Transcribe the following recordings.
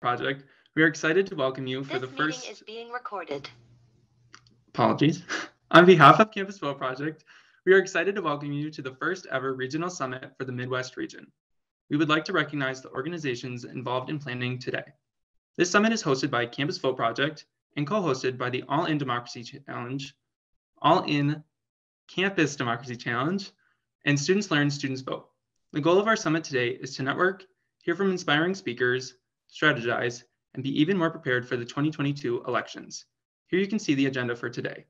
Project, we are excited to welcome you for the first... This meeting is being recorded. Apologies. On behalf of Campus Vote Project, we are excited to welcome you to the first ever regional summit for the Midwest region. We would like to recognize the organizations involved in planning today. This summit is hosted by Campus Vote Project and co-hosted by the All-In Democracy Challenge, All-In Campus Democracy Challenge, and Students Learn, Students Vote. The goal of our summit today is to network, hear from inspiring speakers, strategize, and be even more prepared for the 2022 elections. Here you can see the agenda for today.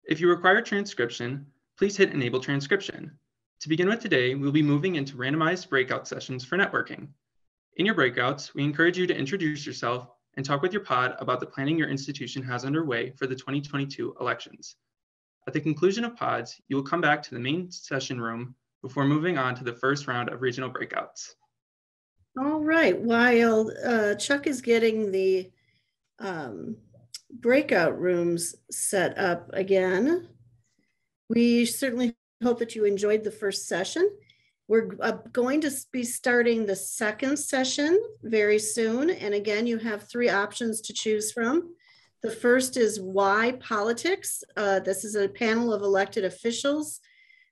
If you require transcription, please hit Enable Transcription. To begin with today, we'll be moving into randomized breakout sessions for networking. In your breakouts, we encourage you to introduce yourself and talk with your pod about the planning your institution has underway for the 2022 elections. At the conclusion of pods, you will come back to the main session room before moving on to the first round of regional breakouts. All right, while Chuck is getting the breakout rooms set up again, we certainly hope that you enjoyed the first session. We're going to be starting the second session very soon. And again, you have three options to choose from. The first is Why Politics. This is a panel of elected officials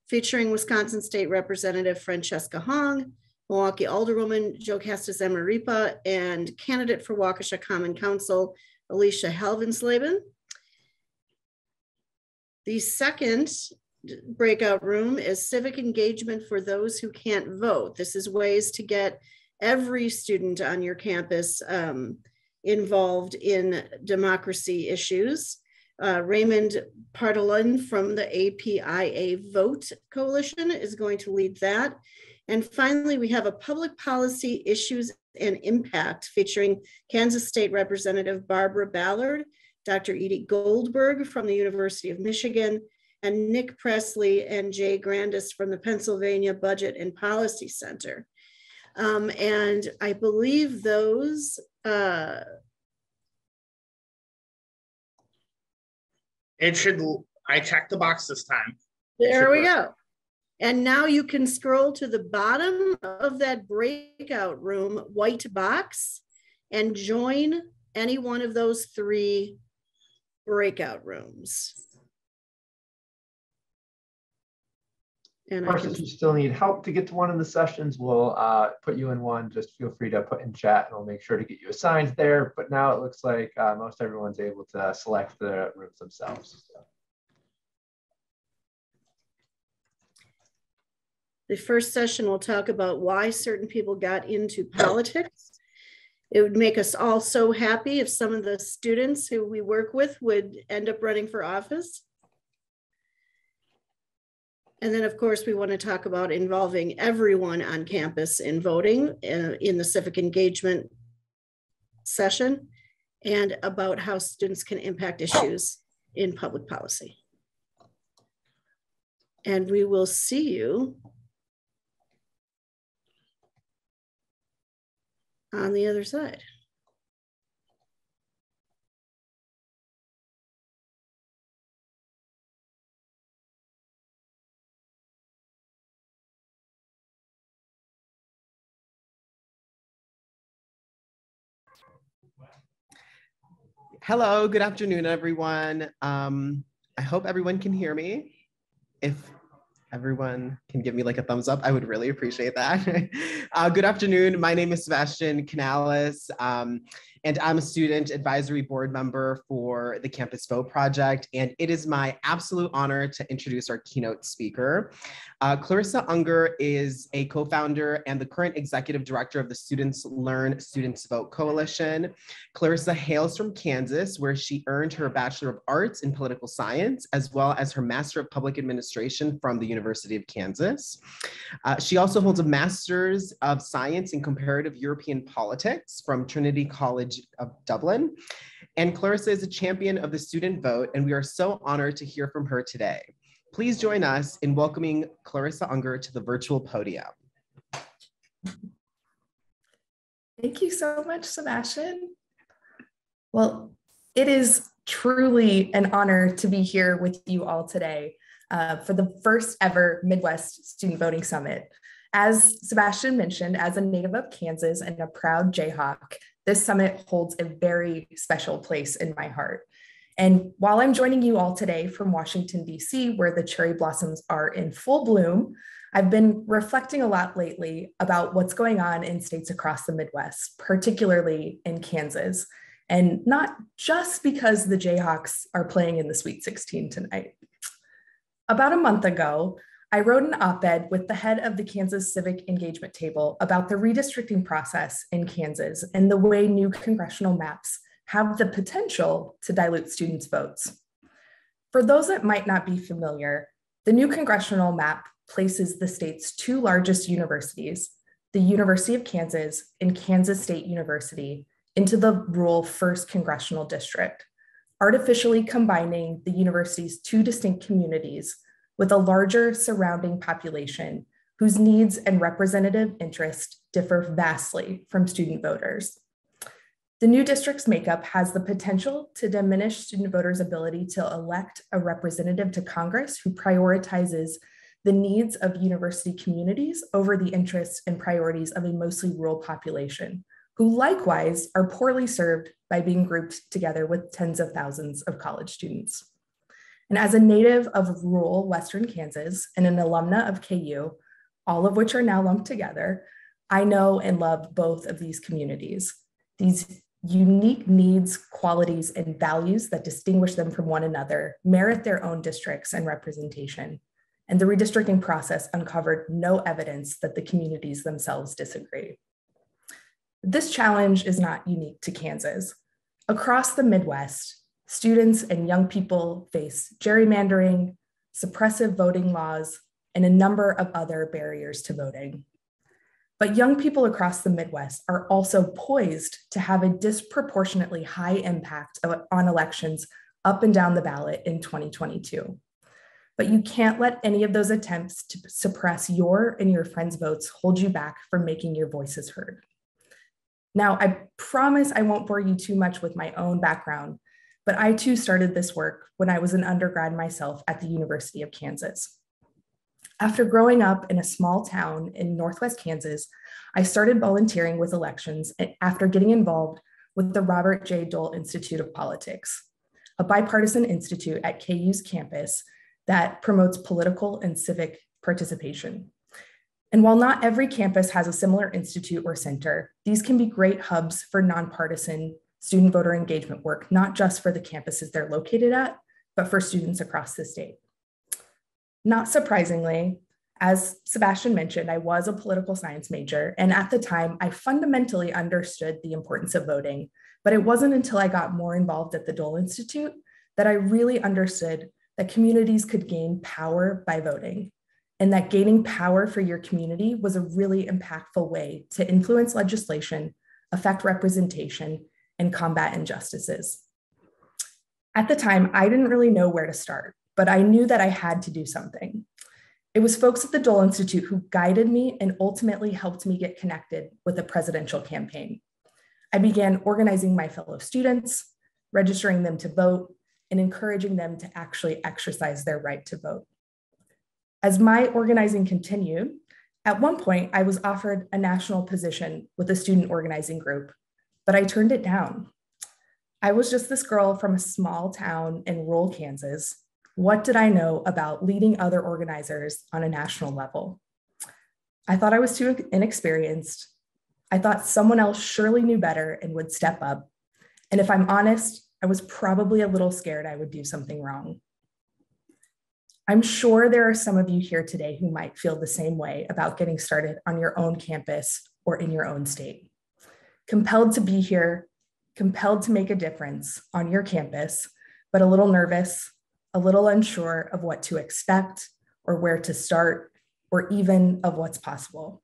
featuring Wisconsin State Representative Francesca Hong, Milwaukee Alderwoman Jocasta Zamarripa, and candidate for Waukesha Common Council, Alicia Helvensleben. The second breakout room is Civic Engagement for Those Who Can't Vote. This is ways to get every student on your campus involved in democracy issues. Raymond Partalin from the APIA Vote Coalition is going to lead that. And finally, we have a Public Policy Issues and Impact featuring Kansas State Representative Barbara Ballard, Dr. Edie Goldberg from the University of Michigan, and Nick Presley and Jay Grandis from the Pennsylvania Budget and Policy Center. And I believe those... I checked the box this time. There we go. And now you can scroll to the bottom of that breakout room white box and join any one of those three breakout rooms. And of course, if you still need help to get to one of the sessions, we'll put you in one. Just feel free to put in chat and we'll make sure to get you assigned there. But now it looks like most everyone's able to select the rooms themselves. So. The first session will talk about why certain people got into politics. It would make us all so happy if some of the students who we work with would end up running for office. And then, of course, we want to talk about involving everyone on campus in voting in the civic engagement session, and about how students can impact issues in public policy. And we will see you on the other side. Hello, good afternoon, everyone. I hope everyone can hear me. If everyone can give me like a thumbs up, I would really appreciate that. Good afternoon, my name is Sebastian Canales, and I'm a student advisory board member for the Campus Vote Project, and it is my absolute honor to introduce our keynote speaker. Clarissa Unger is a co-founder and the current executive director of the Students Learn, Students Vote Coalition. Clarissa hails from Kansas, where she earned her Bachelor of Arts in Political Science, as well as her Master of Public Administration from the University of Kansas. She also holds a Master's of Science in Comparative European Politics from Trinity College of Dublin. And Clarissa is a champion of the student vote, and we are so honored to hear from her today. Please join us in welcoming Clarissa Unger to the virtual podium. Thank you so much, Sebastian. Well, it is truly an honor to be here with you all today for the first ever Midwest Student Voting Summit. As Sebastian mentioned, as a native of Kansas and a proud Jayhawk, this summit holds a very special place in my heart. And while I'm joining you all today from Washington, D.C., where the cherry blossoms are in full bloom, I've been reflecting a lot lately about what's going on in states across the Midwest, particularly in Kansas. And not just because the Jayhawks are playing in the Sweet 16 tonight. About a month ago, I wrote an op-ed with the head of the Kansas Civic Engagement Table about the redistricting process in Kansas and the way new congressional maps have the potential to dilute students' votes. For those that might not be familiar, the new congressional map places the state's two largest universities, the University of Kansas and Kansas State University, into the rural 1st Congressional District, artificially combining the university's two distinct communities with a larger surrounding population whose needs and representative interests differ vastly from student voters. The new district's makeup has the potential to diminish student voters' ability to elect a representative to Congress who prioritizes the needs of university communities over the interests and priorities of a mostly rural population, who likewise are poorly served by being grouped together with tens of thousands of college students. And as a native of rural Western Kansas and an alumna of KU, all of which are now lumped together, I know and love both of these communities. These unique needs, qualities, and values that distinguish them from one another merit their own districts and representation. And the redistricting process uncovered no evidence that the communities themselves disagree. This challenge is not unique to Kansas. Across the Midwest, students and young people face gerrymandering, suppressive voting laws, and a number of other barriers to voting. But young people across the Midwest are also poised to have a disproportionately high impact on elections up and down the ballot in 2022. But you can't let any of those attempts to suppress your and your friends' votes hold you back from making your voices heard. Now, I promise I won't bore you too much with my own background, but I too started this work when I was an undergrad myself at the University of Kansas. After growing up in a small town in Northwest Kansas, I started volunteering with elections after getting involved with the Robert J. Dole Institute of Politics, a bipartisan institute at KU's campus that promotes political and civic participation. And while not every campus has a similar institute or center, these can be great hubs for nonpartisan student voter engagement work, not just for the campuses they're located at, but for students across the state. Not surprisingly, as Sebastian mentioned, I was a political science major, and at the time, I fundamentally understood the importance of voting, but it wasn't until I got more involved at the Dole Institute that I really understood that communities could gain power by voting, and that gaining power for your community was a really impactful way to influence legislation, affect representation, and combat injustices. At the time, I didn't really know where to start, but I knew that I had to do something. It was folks at the Dole Institute who guided me and ultimately helped me get connected with a presidential campaign. I began organizing my fellow students, registering them to vote, and encouraging them to actually exercise their right to vote. As my organizing continued, at one point I was offered a national position with a student organizing group, but I turned it down. I was just this girl from a small town in rural Kansas. What did I know about leading other organizers on a national level? I thought I was too inexperienced. I thought someone else surely knew better and would step up. And if I'm honest, I was probably a little scared I would do something wrong. I'm sure there are some of you here today who might feel the same way about getting started on your own campus or in your own state. Compelled to be here, compelled to make a difference on your campus, but a little nervous, a little unsure of what to expect or where to start, or even of what's possible.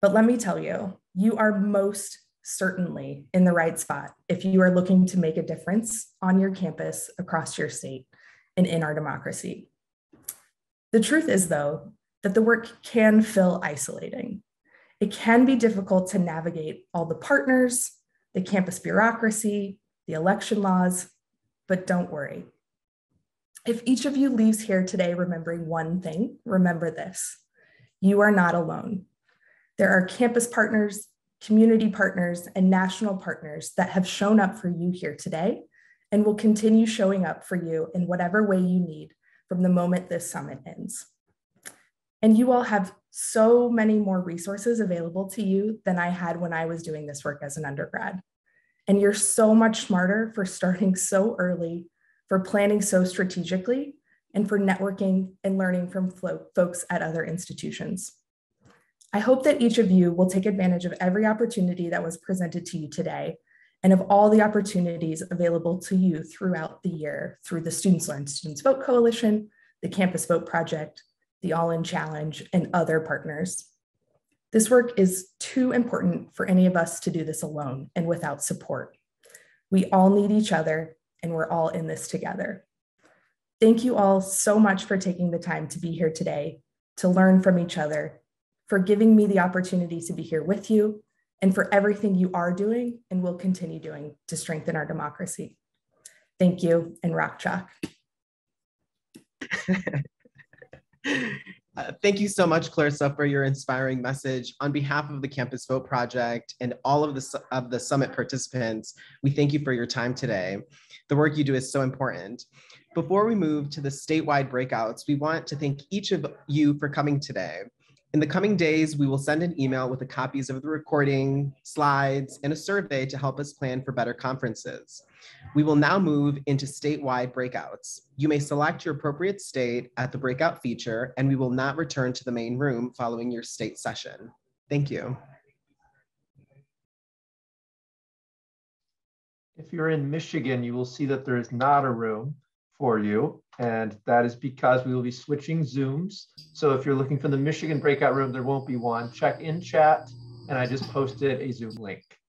But let me tell you, you are most certainly in the right spot if you are looking to make a difference on your campus, across your state, and in our democracy. The truth is, though, that the work can feel isolating. It can be difficult to navigate all the partners, the campus bureaucracy, the election laws, but don't worry. If each of you leaves here today remembering one thing, remember this. you are not alone. There are campus partners, community partners, and national partners that have shown up for you here today and will continue showing up for you in whatever way you need from the moment this summit ends. And you all have so many more resources available to you than I had when I was doing this work as an undergrad. And you're so much smarter for starting so early, for planning so strategically, and for networking and learning from folks at other institutions. I hope that each of you will take advantage of every opportunity that was presented to you today and of all the opportunities available to you throughout the year through the Students Learn, Students Vote Coalition, the Campus Vote Project, the All-In Challenge, and other partners. This work is too important for any of us to do this alone and without support. We all need each other, and we're all in this together. Thank you all so much for taking the time to be here today, to learn from each other, for giving me the opportunity to be here with you, and for everything you are doing and will continue doing to strengthen our democracy. Thank you, and Rock Chalk. Thank you so much, Clarissa, for your inspiring message. On behalf of the Campus Vote Project and all of the summit participants, we thank you for your time today. The work you do is so important. Before we move to the statewide breakouts, we want to thank each of you for coming today. In the coming days, we will send an email with the copies of the recording, slides, and a survey to help us plan for better conferences. We will now move into statewide breakouts. You may select your appropriate state at the breakout feature, and we will not return to the main room following your state session. Thank you. If you're in Michigan, you will see that there is not a room for you, and that is because we will be switching Zooms. So if you're looking for the Michigan breakout room, there won't be one. Check in chat, and I just posted a Zoom link.